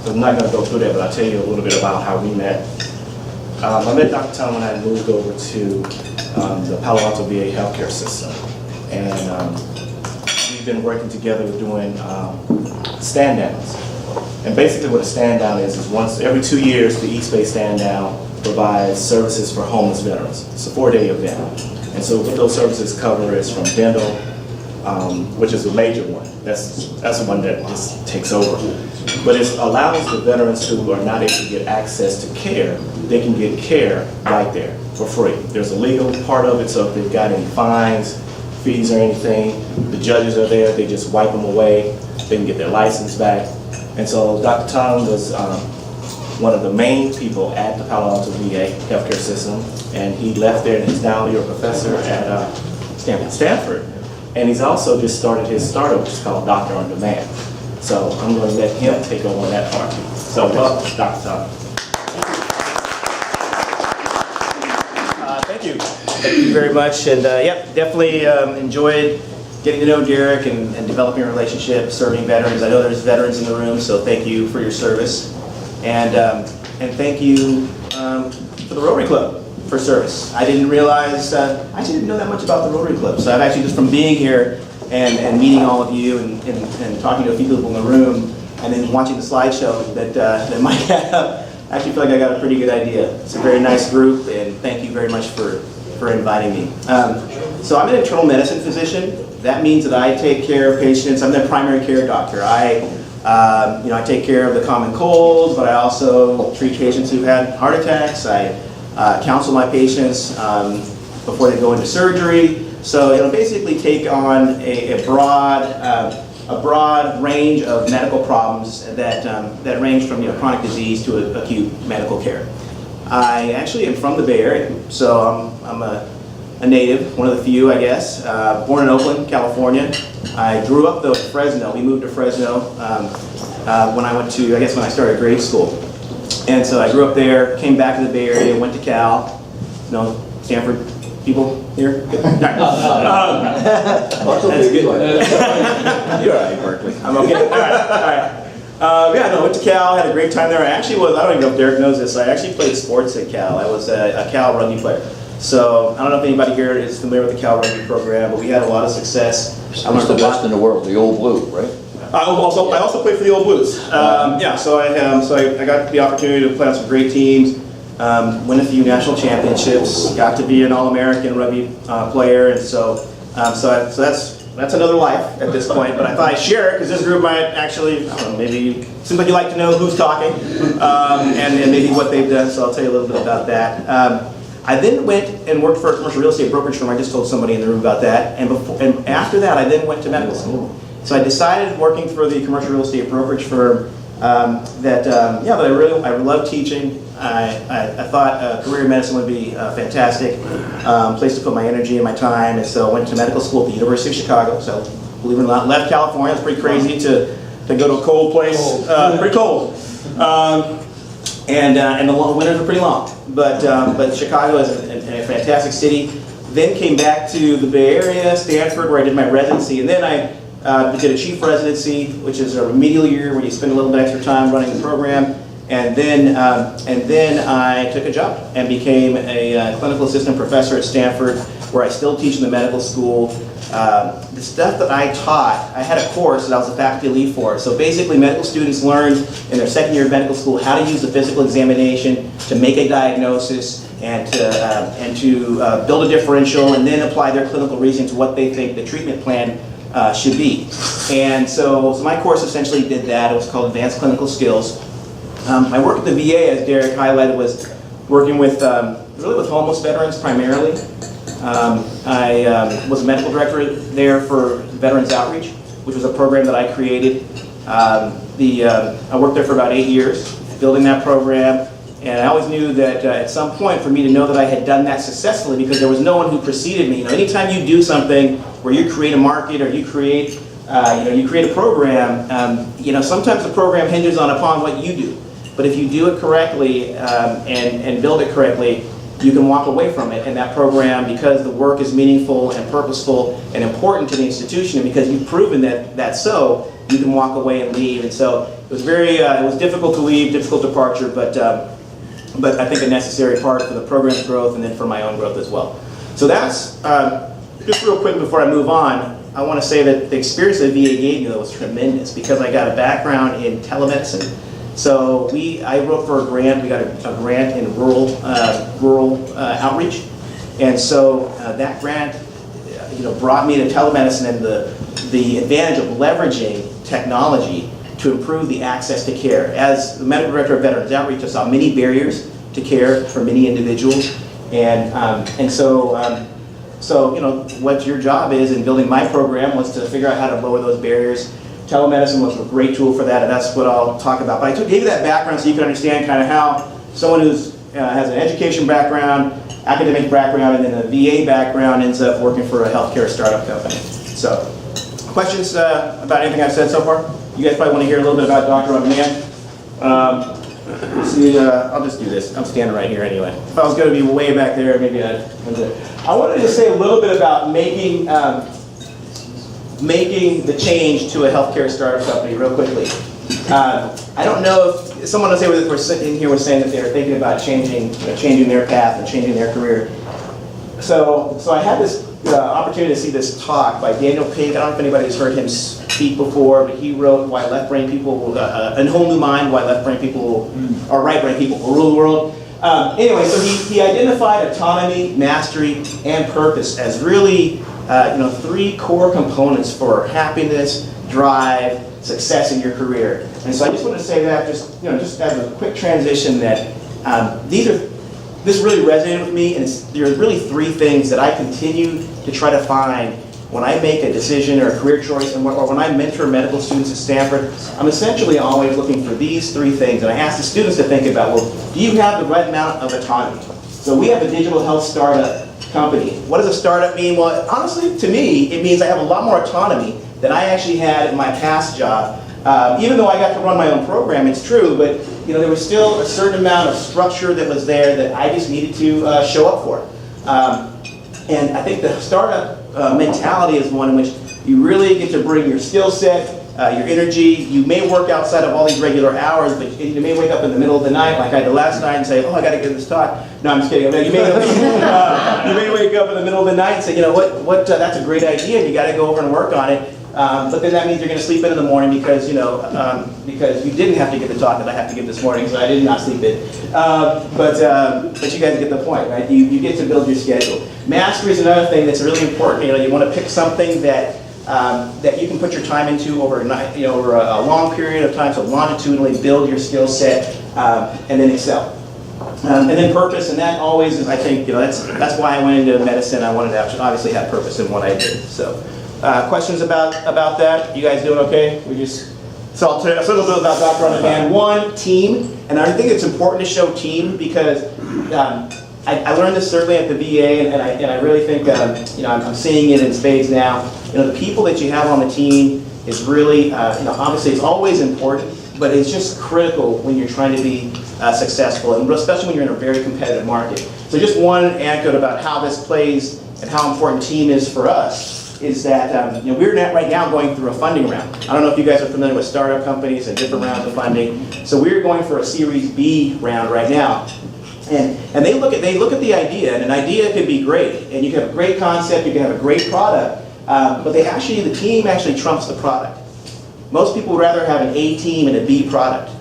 I'm not going to go through that, but I'll tell you a little bit about how we met. I met Dr. Tom when I moved over to the Palo Alto VA healthcare system. And we've been working together doing stand downs. And basically what a stand down is once every 2 years, the East Bay stand down provides services for homeless veterans. It's a 4-day event. And so what those services cover is from dental, which is a major one. That's the one that just takes over. But it allows the veterans who are not able to get access to care, they can get care right there for free. There's a legal part of it, so if they've got any fines, fees or anything, the judges are there, they just wipe them away, they can get their license back. And so Dr. Tom was one of the main people at the Palo Alto VA healthcare system, and he left there and he's now a professor at Stanford. And he's also just started his startup, which is called Doctor on Demand. So I'm going to let him take over on that part. So welcome, Dr. Tom. Thank you. Thank you very much. And yep, definitely enjoyed getting to know Derek and developing a relationship, serving veterans. I know there's veterans in the room, so thank you for your service. And thank you for the Rotary Club for service. I didn't realize, I actually didn't know that much about the Rotary Club. So I've actually, just from being here and meeting all of you and talking to a few people in the room and then watching the slideshow that Mike had up, I actually feel like I got a pretty good idea. It's a very nice group, and thank you very much for inviting me. So I'm an internal medicine physician. That means that I take care of patients. I'm the primary care doctor. I take care of the common colds, but I also treat patients who've had heart attacks. I counsel my patients before they go into surgery. So basically take on a broad range of medical problems that range from chronic disease to acute medical care. I actually am from the Bay Area, so I'm a native, one of the few, I guess. Born in Oakland, California. I grew up though in Fresno. We moved to Fresno when I started grade school. And so I grew up there, came back to the Bay Area, went to Cal. Stanford people here? Good. That's good. You're all right, Berkeley. I'm okay. All right. Went to Cal, had a great time there. I don't even know if Derek knows this, I actually played sports at Cal. I was a Cal rugby player. So I don't know if anybody here is familiar with the Cal rugby program, but we had a lot of success. I learned the best in the world, the Old Blue, right? I also played for the Old Blues. So I got the opportunity to play on some great teams, win a few national championships, got to be an All-American rugby player, and so that's another life at this point. But I thought I'd share it because this group might actually, maybe seems like you like to know who's talking and maybe what they've done. So I'll tell you a little bit about that. I then went and worked for a commercial real estate brokerage firm. I just told somebody in the room about that. And after that, I then went to medical school. So I decided, working for the commercial real estate brokerage firm, that I love teaching. I thought a career in medicine would be a fantastic place to put my energy and my time. And so I went to medical school at the University of Chicago. So believe it or not, left California. It's pretty crazy to go to a cold place. Pretty cold. And the winters are pretty long, but Chicago is a fantastic city. Then came back to the Bay Area, Stanford, where I did my residency, and then I did a chief residency, which is a remedial year where you spend a little bit extra time running the program, and then I took a jump and became a clinical assistant professor at Stanford, where I still teach in the medical school. The stuff that I taught, I had a course that I was a faculty lead for. So basically medical students learned in their second year of medical school how to use the physical examination to make a diagnosis and to build a differential and then apply their clinical reasoning to what they think the treatment plan should be. And so my course essentially did that. It was called Advanced Clinical Skills. My work at the VA, as Derek highlighted, was working with really with homeless veterans primarily. I was a medical director there for Veterans Outreach, which was a program that I created. I worked there for about 8 years, building that program, and I always knew that at some point for me to know that I had done that successfully, because there was no one who preceded me. Anytime you do something where you create a market or you create a program, sometimes the program hinges upon what you do. But if you do it correctly and build it correctly, you can walk away from it. And that program, because the work is meaningful and purposeful and important to the institution, and because you've proven that that's so, you can walk away and leave. And so it was it was difficult to leave, difficult departure, but I think a necessary part for the program's growth and then for my own growth as well. So that's, just real quick before I move on, I want to say that the experience that VA gave me though was tremendous because I got a background in telemedicine. So I wrote for a grant, we got a grant in rural outreach. And so that grant brought me to telemedicine and the advantage of leveraging technology to improve the access to care. As the medical director of Veterans Outreach, I saw many barriers to care for many individuals. And so what your job is in building my program was to figure out how to lower those barriers. Telemedicine was a great tool for that, and that's what I'll talk about. But I gave you that background so you can understand kind of how someone who has an education background, academic background, and then a VA background ends up working for a healthcare startup company. So, questions about anything I've said so far? You guys probably want to hear a little bit about Doctor on Demand. I'll just do this. I'm standing right here anyway. If I was going to be way back there, maybe I'd. I wanted to say a little bit about making the change to a healthcare startup company real quickly. I don't know if someone was sitting here was saying that they were thinking about changing their path and changing their career. So I had this opportunity to see this talk by Daniel Pink. I don't know if anybody's heard him speak before, but he wrote Why Left Brain People, A Whole New Mind, Why Left Brain People, or Right Brain People will Rule the World. Anyway, so he identified autonomy, mastery, and purpose as really three core components for happiness, drive, success in your career. And so I just want to say that just as a quick transition that this really resonated with me, and there's really three things that I continue to try to find when I make a decision or a career choice, or when I mentor medical students at Stanford. I'm essentially always looking for these three things, and I ask the students to think about, well, do you have the right amount of autonomy? So we have a digital health startup company. What does a startup mean? Well, honestly, to me, it means I have a lot more autonomy than I actually had in my past job. Even though I got to run my own program, it's true, but there was still a certain amount of structure that was there that I just needed to show up for. And I think the startup mentality is one in which you really get to bring your skill set, your energy. You may work outside of all these regular hours, but you may wake up in the middle of the night, like I did last night, and say, oh, I got to give this talk. No, I'm just kidding. You may wake up in the middle of the night and say, that's a great idea, and you got to go over and work on it. But then that means you're going to sleep in the morning because you didn't have to give the talk that I have to give this morning, so I did not sleep in. But you guys get the point, right? You get to build your schedule. Mastery is another thing that's really important. You want to pick something that you can put your time into over a long period of time, so longitudinally build your skill set and then excel. And then purpose, and that always is, I think, that's why I went into medicine. I wanted to obviously have purpose in what I did. So. Questions about that? You guys doing okay? So I'll tell you a little bit about Dr. On Demand. One, team, and I think it's important to show team because I learned this certainly at the VA, and I really think I'm seeing it in spades now. The people that you have on the team is really obviously it's always important, but it's just critical when you're trying to be successful, and especially when you're in a very competitive market. So just one anecdote about how this plays and how important team is for us. Is that we're right now going through a funding round. I don't know if you guys are familiar with startup companies and different rounds of funding. So we're going for a Series B round right now, and they look at the idea, and an idea could be great, and you can have a great concept, you can have a great product, but the team actually trumps the product. Most people would rather have an A team and a B product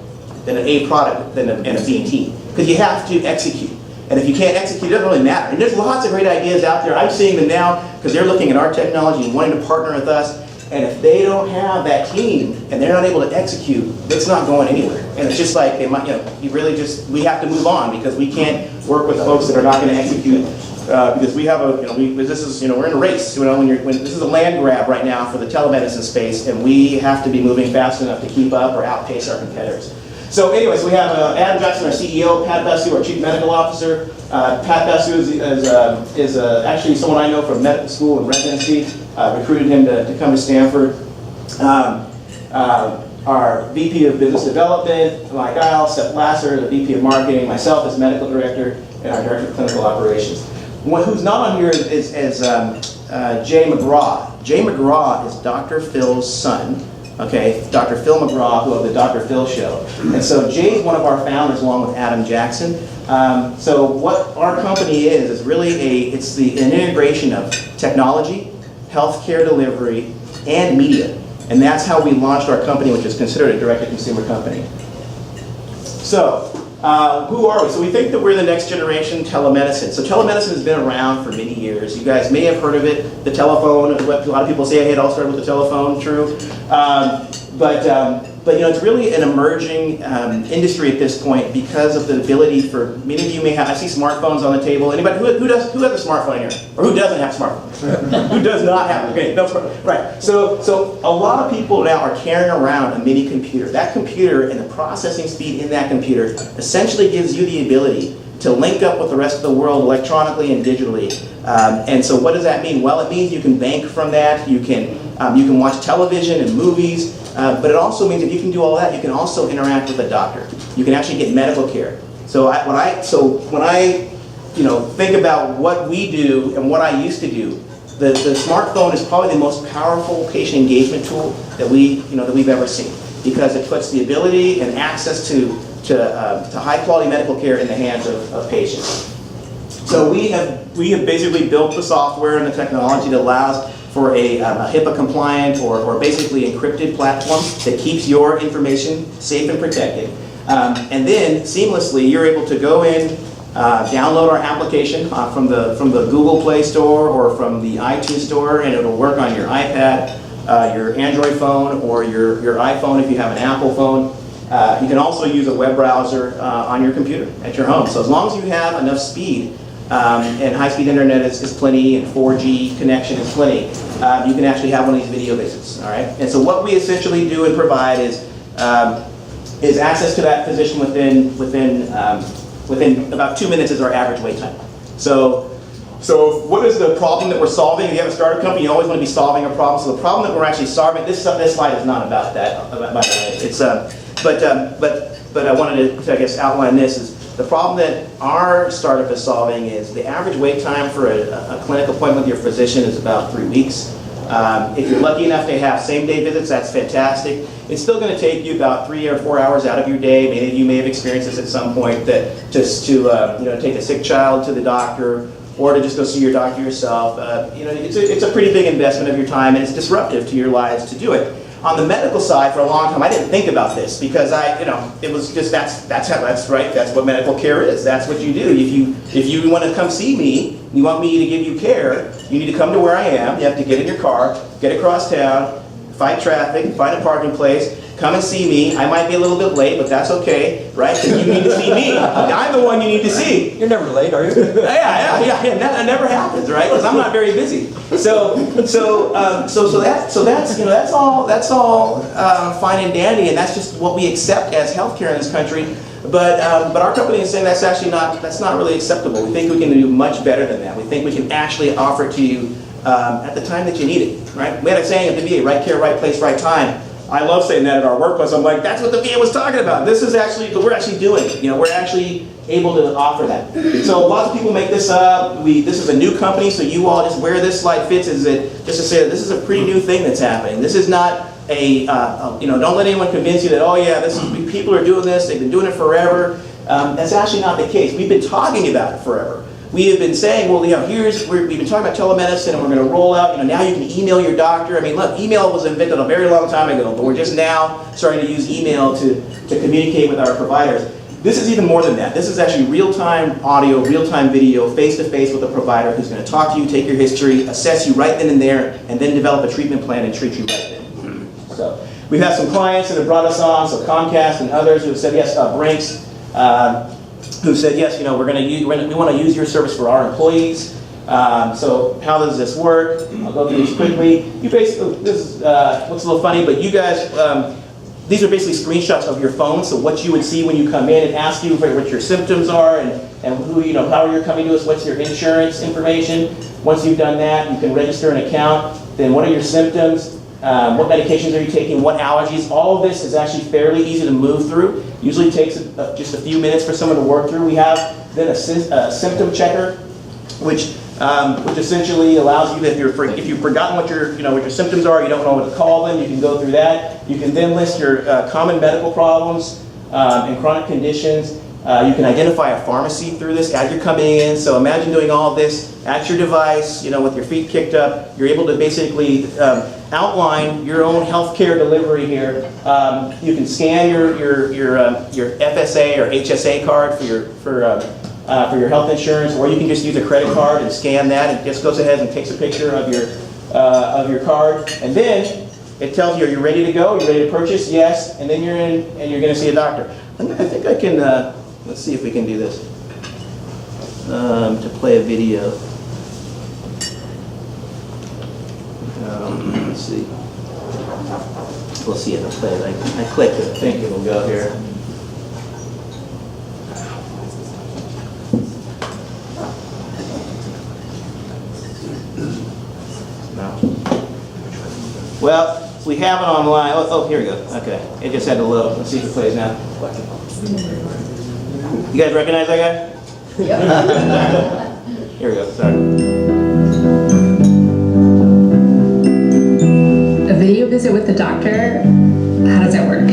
than an A product and a B team because you have to execute. And if you can't execute, it doesn't really matter. And there's lots of great ideas out there. I'm seeing them now because they're looking at our technology and wanting to partner with us. And if they don't have that team and they're not able to execute, it's not going anywhere. And it's just like they might, we have to move on because we can't work with folks that are not going to execute because we have we're in a race. When this is a land grab right now for the telemedicine space, and we have to be moving fast enough to keep up or outpace our competitors. So anyways, we have Adam Jackson, our CEO, Pat Bessu, our Chief Medical Officer. Pat Bessu is actually someone I know from medical school and residency. Recruited him to come to Stanford. Our VP of Business Development, Mike Isle, Seth Lasser, the VP of Marketing, myself as Medical Director, and our Director of Clinical Operations. One who's not on here is Jay McGraw. Jay McGraw is Dr. Phil's son. okay, Dr. Phil McGraw, who of the Dr. Phil Show. And so Jay's one of our founders along with Adam Jackson. So what our company is really it's an integration of technology, healthcare delivery, and media. And that's how we launched our company, which is considered a direct-to-consumer company. So, who are we? So we think that we're the next generation telemedicine. So telemedicine has been around for many years. You guys may have heard of it, the telephone. What a lot of people say, hey, it all started with the telephone, true. But you know, it's really an emerging industry at this point because of the ability for many of you may have. I see smartphones on the table. Anybody who has a smartphone here, or who doesn't have a smartphone? Who does not have? Okay, no smartphone. Right. So a lot of people now are carrying around a mini computer. That computer and the processing speed in that computer essentially gives you the ability to link up with the rest of the world electronically and digitally. And so what does that mean? Well, it means you can bank from that. You can watch television and movies. But it also means if you can do all that, you can also interact with a doctor. You can actually get medical care. So when I think about what we do and what I used to do, the smartphone is probably the most powerful patient engagement tool that we've ever seen, because it puts the ability and access to high quality medical care in the hands of patients. So we have basically built the software and the technology that allows for a HIPAA compliant or basically encrypted platform that keeps your information safe and protected. And then seamlessly you're able to go in, download our application from the Google Play Store or from the iTunes Store, and it'll work on your iPad, your Android phone, or your iPhone if you have an Apple phone. You can also use a web browser on your computer at your home. So as long as you have enough speed, and high-speed internet is plenty, and 4G connection is plenty, you can actually have one of these video visits, all right? And so what we essentially do and provide is access to that physician within about 2 minutes is our average wait time. So what is the problem that we're solving? If you have a startup company, you always want to be solving a problem. So the problem that we're actually solving, this slide is not about that, by the way. It's, but I wanted to, I guess, outline this is, the problem that our startup is solving is the average wait time for a clinic appointment with your physician is about 3 weeks. If you're lucky enough to have same-day visits, that's fantastic. It's still going to take you about 3 or 4 hours out of your day. Many of you may have experienced this at some point, that just to take a sick child to the doctor, or to just go see your doctor yourself. It's a pretty big investment of your time, and it's disruptive to your lives to do it. On the medical side, for a long time, I didn't think about this because it was just that's what medical care is. That's what you do. If you want to come see me, you want me to give you care, you need to come to where I am. You have to get in your car, get across town, fight traffic, find a parking place, come and see me. I might be a little bit late, but that's okay, right? Because you need to see me. I'm the one you need to see. You're never late, are you? Yeah. That never happens, right? Because I'm not very busy. So that's all fine and dandy, and that's just what we accept as healthcare in this country. But our company is saying that's not really acceptable. We think we can do much better than that. We think we can actually offer it to you at the time that you need it, right? We had a saying at the VA: right care, right place, right time. I love saying that at our workplace. I'm like, that's what the VA was talking about. This is actually, we're actually doing it. We're actually able to offer that. So lots of people make this up. This is a new company, so you all, just where this slide fits is just to say that this is a pretty new thing that's happening. This is not don't let anyone convince you that, oh yeah, people are doing this, they've been doing it forever. That's actually not the case. We've been talking about it forever. We have been saying, well, we've been talking about telemedicine, and we're going to roll out, now you can email your doctor. I mean, look, email was invented a very long time ago, but we're just now starting to use email to communicate with our providers. This is even more than that. This is actually real-time audio, real-time video, face-to-face with a provider who's going to talk to you, take your history, assess you right then and there, and then develop a treatment plan and treat you right then. So we've had some clients that have brought us on, so Comcast and others who have said yes, Brinks, who said, yes, we want to use your service for our employees. So how does this work? I'll go through these quickly. This looks a little funny, but you guys, these are basically screenshots of your phone. So what you would see when you come in and ask you what your symptoms are and who, how you're coming to us, what's your insurance information. Once you've done that, you can register an account. Then what are your symptoms? What medications are you taking? What allergies? All of this is actually fairly easy to move through. Usually takes just a few minutes for someone to work through. We have then a symptom checker, which which essentially allows you, if you've forgotten what your symptoms are, you don't know what to call them, you can go through that. You can then list your common medical problems and chronic conditions. You can identify a pharmacy through this as you're coming in. So imagine doing all of this at your device, with your feet kicked up. You're able to basically outline your own healthcare delivery here. You can scan your FSA or HSA card for your health insurance, or you can just use a credit card and scan that. It just goes ahead and takes a picture of your card, and then it tells you, are you ready to go? Are you ready to purchase? Yes. And then you're in, and you're going to see a doctor. I think I can. Let's see if we can do this. To play a video. Let's see. We'll see if it plays. I clicked it. I think it'll go here. No. Well, we have it online. Oh, here we go. Okay. It just had to load. Let's see if it plays now. You guys recognize that guy? Yeah. Here we go. Sorry. A video visit with the doctor? How does that work?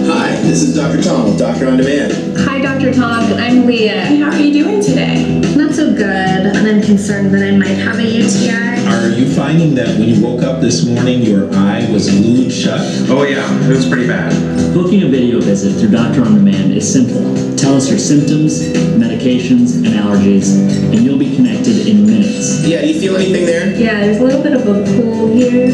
Hi, this is Dr. Tom with Doctor On Demand. Hi, Dr. Tom. I'm Leah. Hey, how are you doing today? Not so good, and I'm concerned that I might have a UTI. Are you finding that when you woke up this morning, your eye was glued shut? Oh yeah, it was pretty bad. Booking a video visit through Doctor On Demand is simple. Tell us your symptoms, medications, and allergies, and you'll be connected in minutes. Yeah, do you feel anything there? Yeah, there's a little bit of a pool here.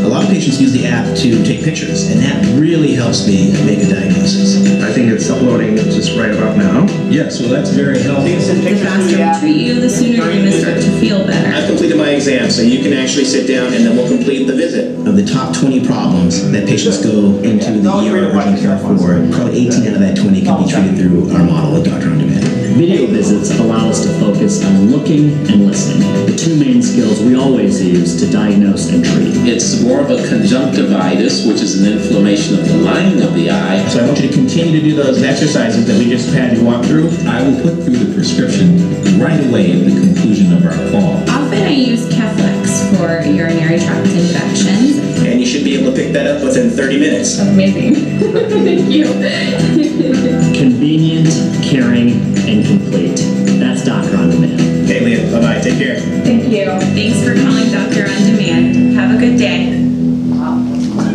A lot of patients use the app to take pictures, and that really helps me make a diagnosis. I think it's uploading just right about now. Yes, well that's very helpful. You can send The pictures faster through the we app. treat you, the sooner you're going to start to feel better. I've completed my exam, so you can actually sit down and then we'll complete the visit. Of the top 20 problems that patients go into the ER urgent care for, probably 18 out of that 20 can be treated through our model with Doctor On Demand. Video visits allow us to focus on looking and listening, the two main skills we always use to diagnose and treat. It's more of a conjunctivitis, which is an inflammation of the lining of the eye. So I want you to continue to do those exercises that we just had you walk through. I will put through the prescription right away at the conclusion of our call. Often I use Keflex for urinary tract infections. And you should be able to pick that up within 30 minutes. Amazing. Thank you. Convenient, caring, and complete. That's Doctor On Demand. Okay, Leah, bye-bye. Take care. Thank you. Thanks for calling Doctor On Demand. Have a good day.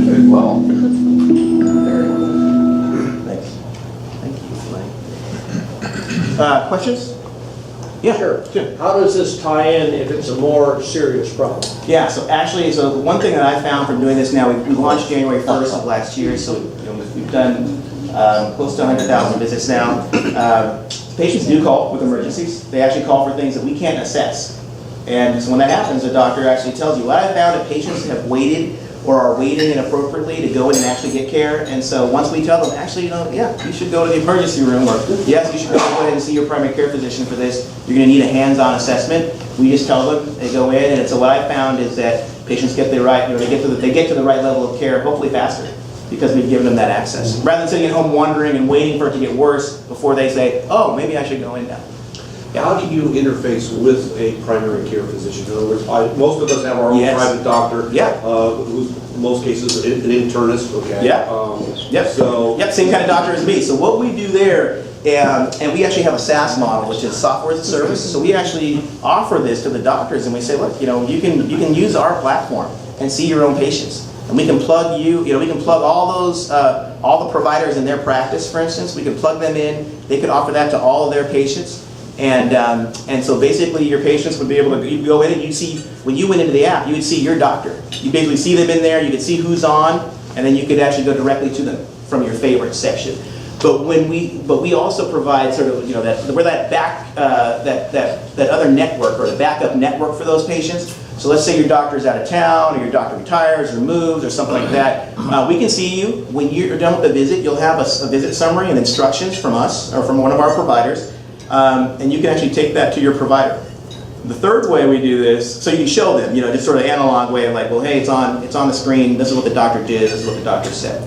Very well. Thanks. Thank you, Mike. Questions? Yeah. Sure. Jim. How does this tie in if it's a more serious problem? Yeah, so actually, one thing that I found from doing this now, we launched January 1st of last year, so we've done close to 100,000 visits now. Patients do call with emergencies. They actually call for things that we can't assess. And so when that happens, the doctor actually tells you. What I found is patients have waited or are waiting inappropriately to go in and actually get care. And so once we tell them, actually, yeah, you should go to the emergency room, or yes, you should go ahead and see your primary care physician for this. You're going to need a hands-on assessment. We just tell them, they go in, and so what I found is that patients get the right, they get to the right level of care, hopefully faster, because we've given them that access. Rather than sitting at home wondering and waiting for it to get worse before they say, oh, maybe I should go in now. How do you interface with a primary care physician? In other words, most of us have our own Yes. private doctor. Yeah. Who's in most cases an internist. Okay. Yeah. Yep. So. Yep. Same kind of doctor as me. So what we do there, and we actually have a SaaS model, which is software as a service. So we actually offer this to the doctors, and we say, look, you can use our platform and see your own patients. And we can plug we can plug all those, all the providers in their practice, for instance. We can plug them in. They could offer that to all of their patients. And so basically your patients would be able to, you go in and you see, when you went into the app, you would see your doctor. You basically see them in there, you could see who's on, and then you could actually go directly to them from your favorite section. But we also provide sort of, we're that other network, or the backup network for those patients. So let's say your doctor's out of town, or your doctor retires or moves or something like that. We can see you. When you're done with the visit, you'll have a visit summary and instructions from us or from one of our providers. And you can actually take that to your provider. The third way we do this, so you can show them, just sort of analog way of like, well, hey, it's on the screen, this is what the doctor did, this is what the doctor said.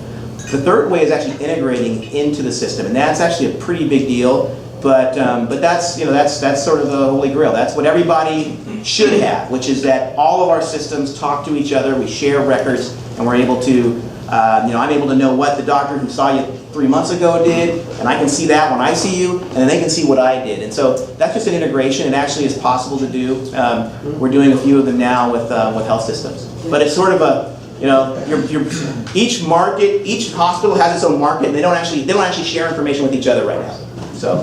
The third way is actually integrating into the system, and that's actually a pretty big deal. But that's, that's sort of the holy grail. That's what everybody should have, which is that all of our systems talk to each other, we share records, and we're able to, I'm able to know what the doctor who saw you 3 months ago did, and I can see that when I see you, and then they can see what I did. And so that's just an integration. It actually is possible to do. We're doing a few of them now with health systems. But it's sort of a, each market, each hospital has its own market, and they don't actually share information with each other right now. So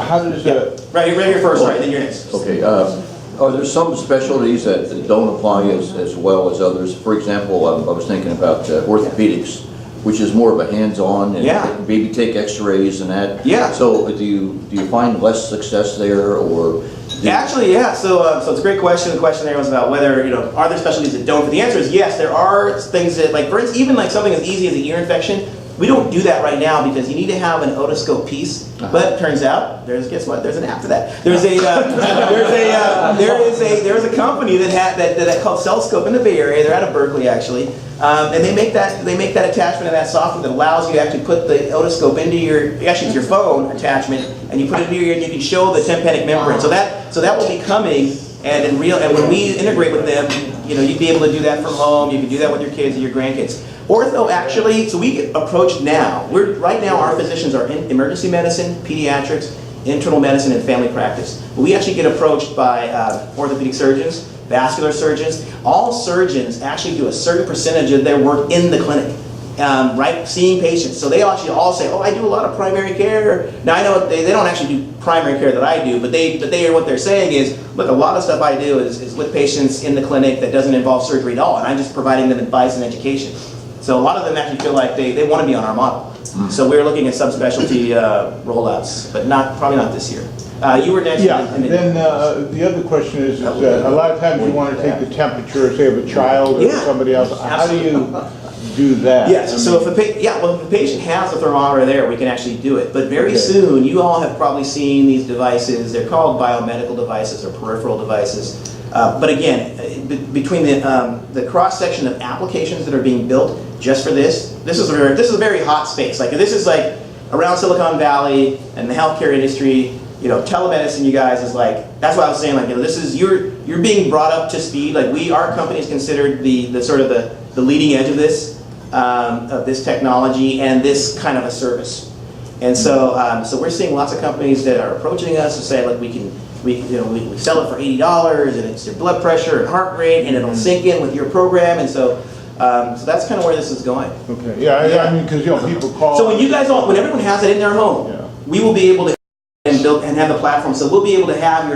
How does right here first, right, then you're next. Okay, are there some specialties that don't apply as well as others? For example, I was thinking about orthopedics, which is more of a hands-on and maybe take x-rays and that. Yeah. So do you find less success there, or? Actually, yeah. So it's a great question. The question there was about whether, are there specialties that don't? But the answer is yes. There are things that, like, for instance, even like something as easy as an ear infection, we don't do that right now because you need to have an otoscope piece. But it turns out guess what? There's an app for that. There's a company that called Cellscope in the Bay Area. They're out of Berkeley actually, and they make that attachment of that software that allows you to actually put the otoscope into it's your phone attachment, and you put it into your ear and you can show the tympanic membrane. So that will be coming, and when we integrate with them, you'd be able to do that from home. You can do that with your kids and your grandkids. Ortho actually, so we get approached now. Right now our physicians are in emergency medicine, pediatrics, internal medicine, and family practice. But we actually get approached by orthopedic surgeons, vascular surgeons. All surgeons actually do a certain percentage of their work in the clinic, right, seeing patients. So they actually all say, I do a lot of primary care. Now I know they don't actually do primary care that I do, but what they're saying is, look, a lot of stuff I do is with patients in the clinic that doesn't involve surgery at all, and I'm just providing them advice and education. So a lot of them actually feel like they want to be on our model. So we're looking at subspecialty rollouts, but probably not this year. You were next. Yeah, then the other question is a lot of times you want to take the temperature, say, of a child or somebody else. How do you do that? Yes, so if a patient has a thermometer there, we can actually do it. But very soon, you all have probably seen these devices. They're called biomedical devices or peripheral devices. But again, between the cross-section of applications that are being built just for this is a very hot space. Like this is like around Silicon Valley and the healthcare industry. Telemedicine, you guys, is like, that's why I was saying, like, this is, you're being brought up to speed. Like our company is considered the sort of the leading edge of this technology and this kind of a service. And so we're seeing lots of companies that are approaching us to say, like, we sell it for $80 and it's your blood pressure and heart rate and it'll sync in with your program, and so that's kind of where this is going. Okay. Yeah. I mean, because people call. So when everyone has it in their home, we will be able to build and have the platform. So we'll be able to have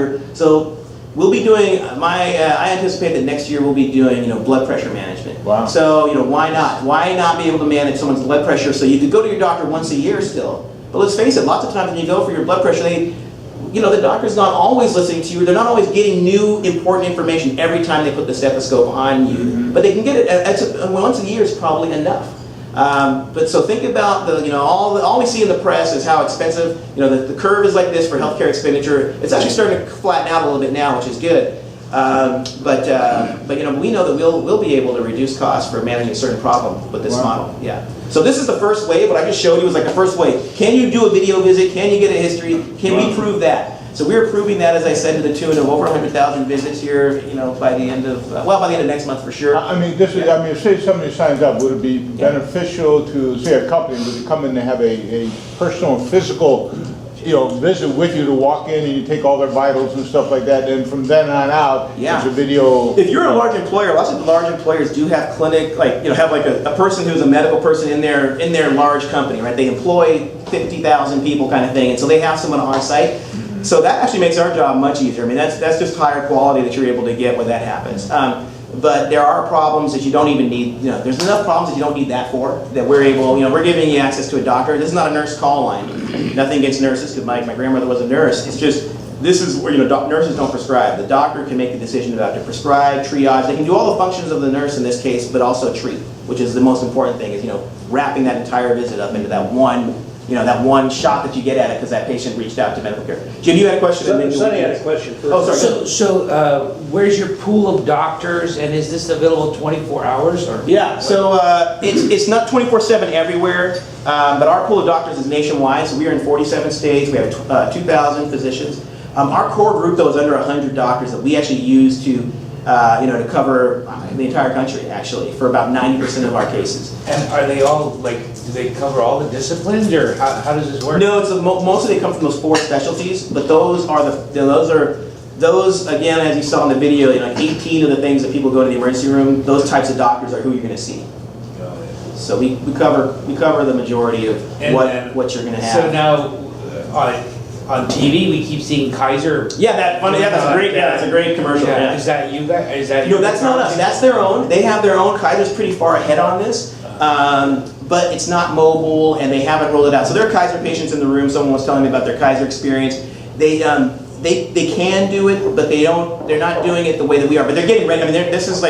we'll be doing I anticipate that next year we'll be doing blood pressure management. Wow. So why not be able to manage someone's blood pressure? So you could go to your doctor once a year still, but let's face it, lots of times when you go for your blood pressure, the doctor's not always listening to you. They're not always getting new important information every time they put the stethoscope on you. But they can get it once a year is probably enough. But so think about all we see in the press is how expensive. The curve is like this for healthcare expenditure. It's actually starting to flatten out a little bit now, which is good. But we know that we'll be able to reduce costs for managing a certain problem with this model. Yeah. So this is the first wave. What I just showed you was like the first wave. Can you do a video visit? Can you get a history? Can we prove that? So we're proving that, as I said, to the tune of over 100,000 visits here. by the end of next month for sure. I mean, say somebody signs up, would it be beneficial to, say, a company, would it come in to have a personal, physical, visit with you to walk in and you take all their vitals and stuff like that, and from then on out, it's a video. If you're a large employer, lots of large employers do have clinic, have like a person who's a medical person in their large company, right? They employ 50,000 people kind of thing, and so they have someone on site. So that actually makes our job much easier. I mean, that's just higher quality that you're able to get when that happens. But there are problems that you don't even need, there's enough problems that you don't need that for, that we're able, we're giving you access to a doctor. This is not a nurse call line. Nothing against nurses, because my grandmother was a nurse. It's just, this is where, nurses don't prescribe. The doctor can make the decision about to prescribe, triage. They can do all the functions of the nurse in this case, but also treat, which is the most important thing, is, wrapping that entire visit up into that one shot that you get at it because that patient reached out to medical care. Jim, you had a question? Sonny had a question first. Oh, sorry. So where's your pool of doctors, and is this available 24 hours? Or yeah, so it's not 24/7 everywhere. But our pool of doctors is nationwide, so we are in 47 states. We have 2,000 physicians. Our core group, though, is under 100 doctors that we actually use to to cover the entire country, actually, for about 90% of our cases. And are they all, like, do they cover all the disciplines, or how does this work? No, it's mostly they come from those 4 specialties, but those again, as you saw in the video, 18 of the things that people go to the emergency room, those types of doctors are who you're going to see. So we cover the majority of what you're going to have. So now, on TV, we keep seeing Kaiser. Yeah, that's a great commercial. Yeah. Yeah. Is that you guys? Is that No, that's not us. That's their own. They have their own. Kaiser's pretty far ahead on this, but it's not mobile, and they haven't rolled it out. So there are Kaiser patients in the room. Someone was telling me about their Kaiser experience. They can do it, but they're not doing it the way that we are. But they're getting ready. I mean, this is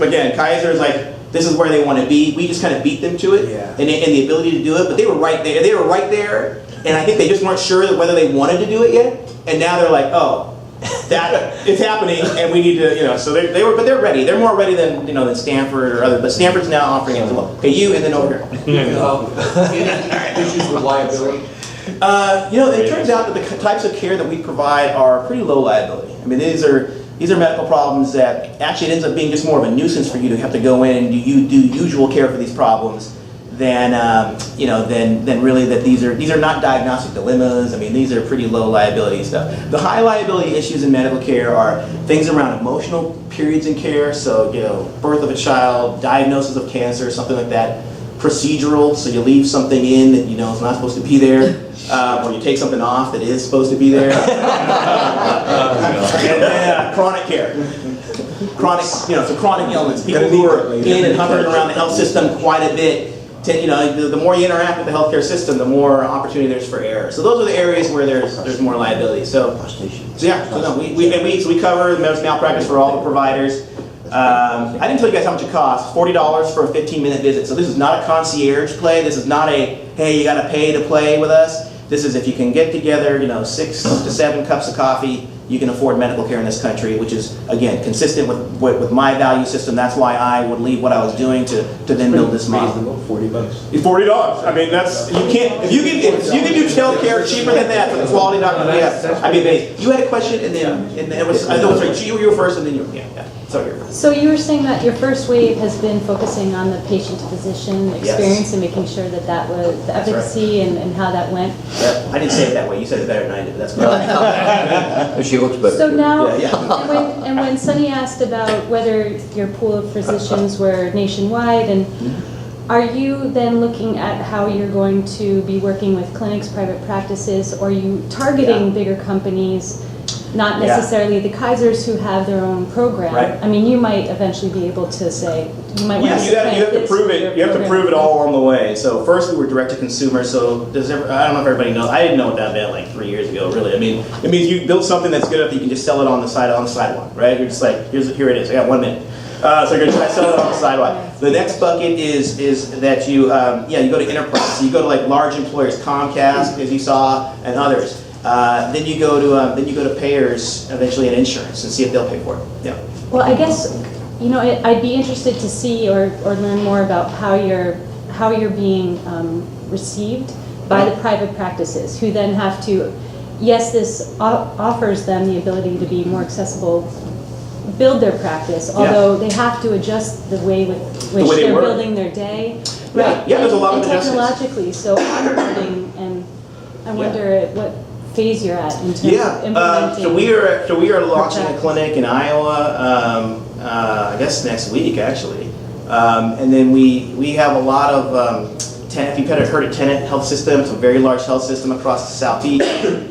again, Kaiser is like, this is where they want to be. We just kind of beat them to it, and the ability to do it. But they were right there. They were right there. And I think they just weren't sure whether they wanted to do it yet. And now they're like, oh, that it's happening, and we need to, So but they're ready. They're more ready than than Stanford or other. But Stanford's now offering it as well. Okay, you and then over here. Issues with liability. It turns out that the types of care that we provide are pretty low liability. I mean, these are medical problems that actually it ends up being just more of a nuisance for you to have to go in and do usual care for these problems. Than really that these are not diagnostic dilemmas. I mean, these are pretty low liability stuff. The high liability issues in medical care are things around emotional periods in care. So birth of a child, diagnosis of cancer, something like that. Procedural, so you leave something in that is not supposed to be there, or you take something off that is supposed to be there. And then chronic care. Chronic illness. People who are in and hovering around the health system quite a bit. The more you interact with the healthcare system, the more opportunity there's for error. So those are the areas where there's more liability. So we cover malpractice for all the providers. I didn't tell you guys how much it costs. $40 for a 15-minute visit. So this is not a concierge play. This is not a, hey, you got to pay to play with us. This is if you can get together, 6 to 7 cups of coffee, you can afford medical care in this country, which is, again, consistent with my value system. That's why I would leave what I was doing to then build this model. $40. $40. I mean, that's, you can't, if you can do health care cheaper than that for the quality doctor we have, I'd be amazed. You had a question, and then it was, sorry, you were first, and then you, So you were saying that your first wave has been focusing on the patient-to-physician experience and making sure that was the efficacy and how that went. Yeah, I didn't say it that way. You said it better than I did. That's correct. She looks better. So now, and when Sunny asked about whether your pool of physicians were nationwide, and are you then looking at how you're going to be working with clinics, private practices, or are you targeting bigger companies? Not necessarily the Kaisers who have their own program. Right. I mean, you might eventually be able to say, you might want to you have to prove it. You have to prove it all along the way. So first we were direct to consumer. So I don't know if everybody knows. I didn't know what that meant like 3 years ago, really. I mean, it means you build something that's good enough that you can just sell it on the sidewalk, right? You're just like, here it is. I got 1 minute. So you're gonna try to sell it on the sidewalk. The next bucket is that you you go to enterprise. So you go to like large employers, Comcast, as you saw, and others. Then you go to payers eventually and insurance and see if they'll pay for it. Yeah. Well, I guess I'd be interested to see or learn more about how you're being received by the private practices, who then have to. Yes, this offers them the ability to be more accessible, build their practice, although they have to adjust the way with which they're building their day. Right. Yeah, there's a lot of adjustments. Technologically, so onboarding, and I wonder what phase you're at in terms of implementing. So we are launching a clinic in Iowa, I guess next week actually, and then we have a lot of if you've heard of Tenet Health System, it's a very large health system across the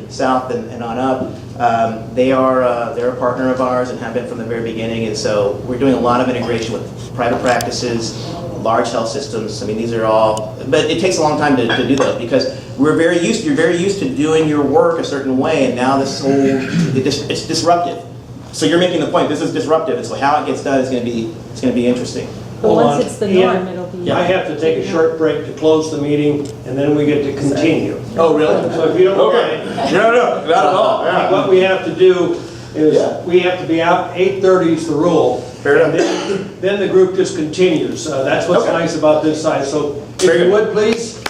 south and on up. They're a partner of ours and have been from the very beginning, and so we're doing a lot of integration with private practices, large health systems. I mean, these are all, but it takes a long time to do that because you're very used to doing your work a certain way, and now this it's disruptive. So you're making the point, this is disruptive, and so how it gets done is going to be interesting. But once it's the norm, it'll be. I have to take a short break to close the meeting, and then we get to continue. Oh, really? So if you don't mind. No, not at all. Yeah. What we have to do is we have to be out, 8:30 is the rule. Fair enough. Then the group just continues. That's what's nice about this side. So if you would, please.